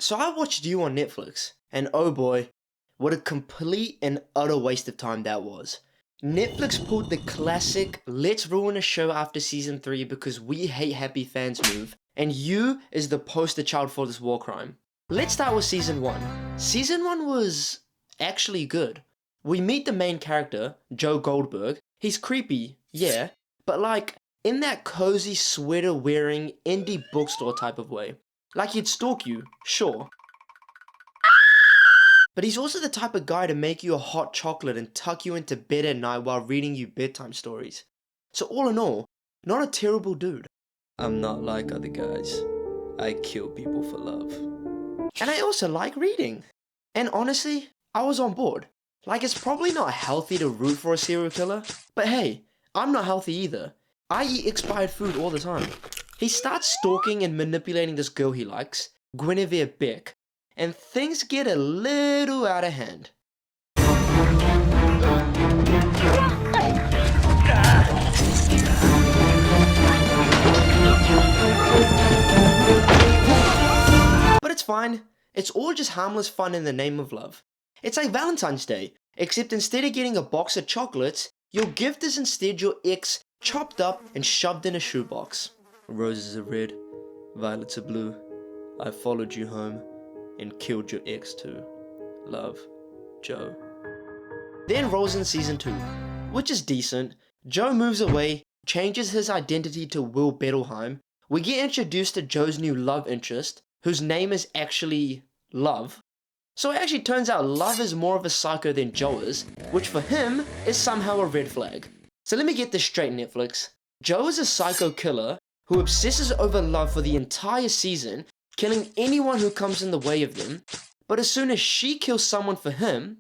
So I watched You on Netflix, and oh boy, what a complete and utter waste of time that was. Netflix pulled the classic let's ruin a show after season 3 because we hate happy fans move, and You is the poster child for this war crime. Let's start with season 1. Season 1 was actually good. We meet the main character, Joe Goldberg. He's creepy, yeah, but like in that cozy sweater wearing indie bookstore type of way. Like he'd stalk you, sure. But he's also the type of guy to make you a hot chocolate and tuck you into bed at night while reading you bedtime stories. So all in all, not a terrible dude. I'm not like other guys. I kill people for love. And I also like reading. And honestly, I was on board. Like it's probably not healthy to root for a serial killer, but hey, I'm not healthy either. I eat expired food all the time. He starts stalking and manipulating this girl he likes, Guinevere Beck, and things get a little out of hand. But it's fine. It's all just harmless fun in the name of love. It's like Valentine's Day, except instead of getting a box of chocolates, your gift is instead your ex chopped up and shoved in a shoebox. Roses are red, violets are blue. I followed you home and killed your ex too. Love, Joe. Then rolls in season 2, which is decent. Joe moves away, changes his identity to Will Bettelheim. We get introduced to Joe's new love interest, whose name is actually Love. So it actually turns out Love is more of a psycho than Joe is, which for him is somehow a red flag. So let me get this straight, Netflix. Joe is a psycho killer who obsesses over Love for the entire season, killing anyone who comes in the way of them. But as soon as she kills someone for him,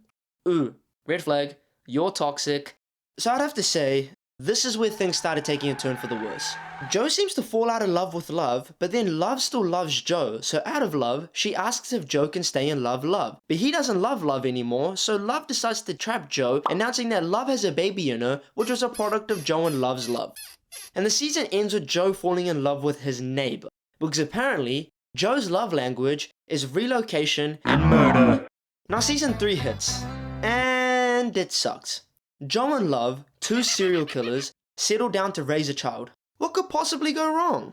ooh, red flag, you're toxic. So I'd have to say, this is where things started taking a turn for the worse. Joe seems to fall out of love with Love, but then Love still loves Joe, so out of love, she asks if Joe can stay in Love. But he doesn't love Love anymore, so Love decides to trap Joe, announcing that Love has a baby in her, which was a product of Joe and Love's love. And the season ends with Joe falling in love with his neighbor, because apparently, Joe's love language is relocation and murder. Now season 3 hits, and it sucks. Joe and Love, two serial killers, settle down to raise a child. What could possibly go wrong?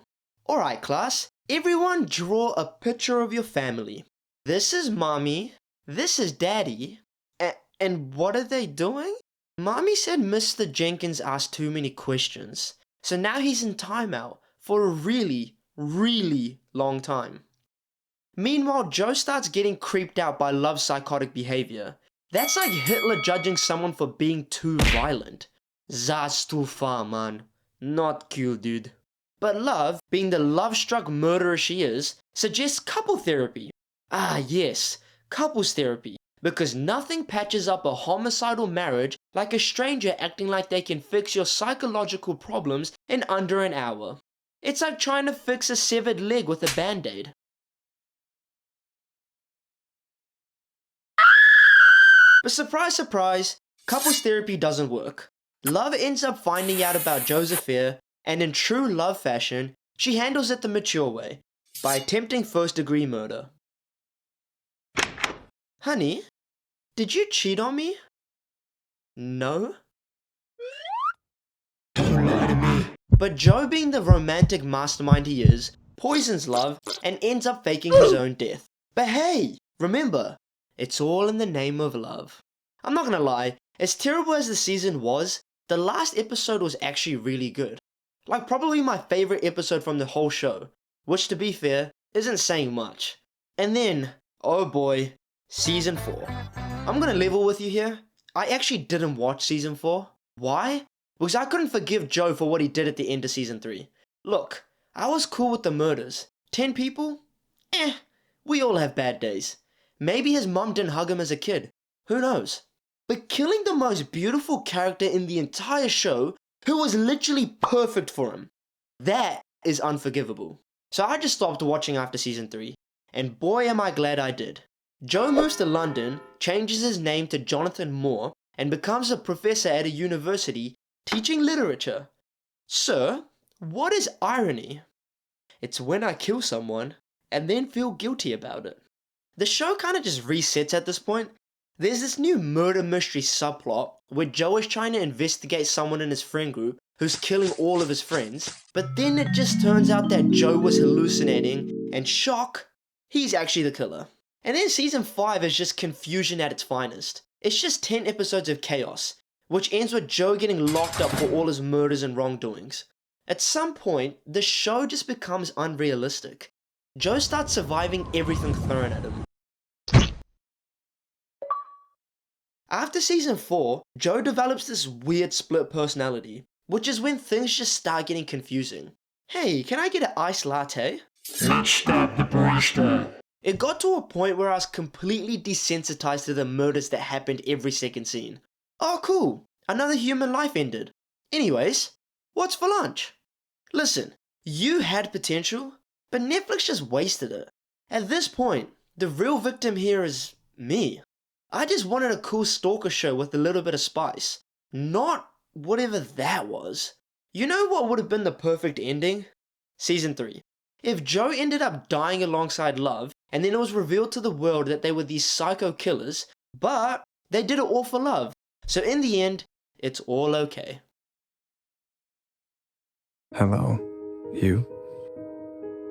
Alright class, everyone draw a picture of your family. This is mommy, this is daddy, and what are they doing? Mommy said Mr. Jenkins asked too many questions, so now he's in timeout for a really long time. Meanwhile, Joe starts getting creeped out by Love's psychotic behavior. That's like Hitler judging someone for being too violent. That's too far, man. Not cool, dude. But Love, being the love-struck murderer she is, suggests couple therapy. Ah yes, couples therapy. Because nothing patches up a homicidal marriage like a stranger acting like they can fix your psychological problems in under an hour. It's like trying to fix a severed leg with a band-aid. But surprise, surprise, couples therapy doesn't work. Love ends up finding out about Joe's affair, and in true Love fashion, she handles it the mature way, by attempting first-degree murder. Honey, did you cheat on me? No? Don't lie to me. But Joe, being the romantic mastermind he is, poisons Love and ends up faking his own death. But hey, remember, it's all in the name of love. I'm not gonna lie, as terrible as the season was, the last episode was actually really good. Like probably my favorite episode from the whole show, which to be fair, isn't saying much. And then, oh boy, season 4. I'm gonna level with you here, I actually didn't watch season 4. Why? Because I couldn't forgive Joe for what he did at the end of season 3. Look, I was cool with the murders. 10 people? We all have bad days. Maybe his mum didn't hug him as a kid. Who knows? But killing the most beautiful character in the entire show, who was literally perfect for him, that is unforgivable. So I just stopped watching after season 3, and boy am I glad I did. Joe moves to London, changes his name to Jonathan Moore, and becomes a professor at a university teaching literature. Sir, what is irony? It's when I kill someone and then feel guilty about it. The show kinda just resets at this point. There's this new murder mystery subplot where Joe is trying to investigate someone in his friend group who's killing all of his friends, but then it just turns out that Joe was hallucinating, and shock, he's actually the killer. And then season 5 is just confusion at its finest. It's just 10 episodes of chaos, which ends with Joe getting locked up for all his murders and wrongdoings. At some point, the show just becomes unrealistic. Joe starts surviving everything thrown at him. After season 4, Joe develops this weird split personality, which is when things just start getting confusing. Hey, can I get an iced latte? Stop the barista. It got to a point where I was completely desensitized to the murders that happened every second scene. Oh cool, another human life ended. Anyways, what's for lunch? Listen, you had potential, but Netflix just wasted it. At this point, the real victim here is me. I just wanted a cool stalker show with a little bit of spice, not whatever that was. You know what would have been the perfect ending? Season 3. If Joe ended up dying alongside Love, and then it was revealed to the world that they were these psycho killers, but they did it all for love. So in the end, it's all okay. Hello, you?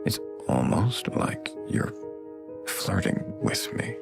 It's almost like you're flirting with me.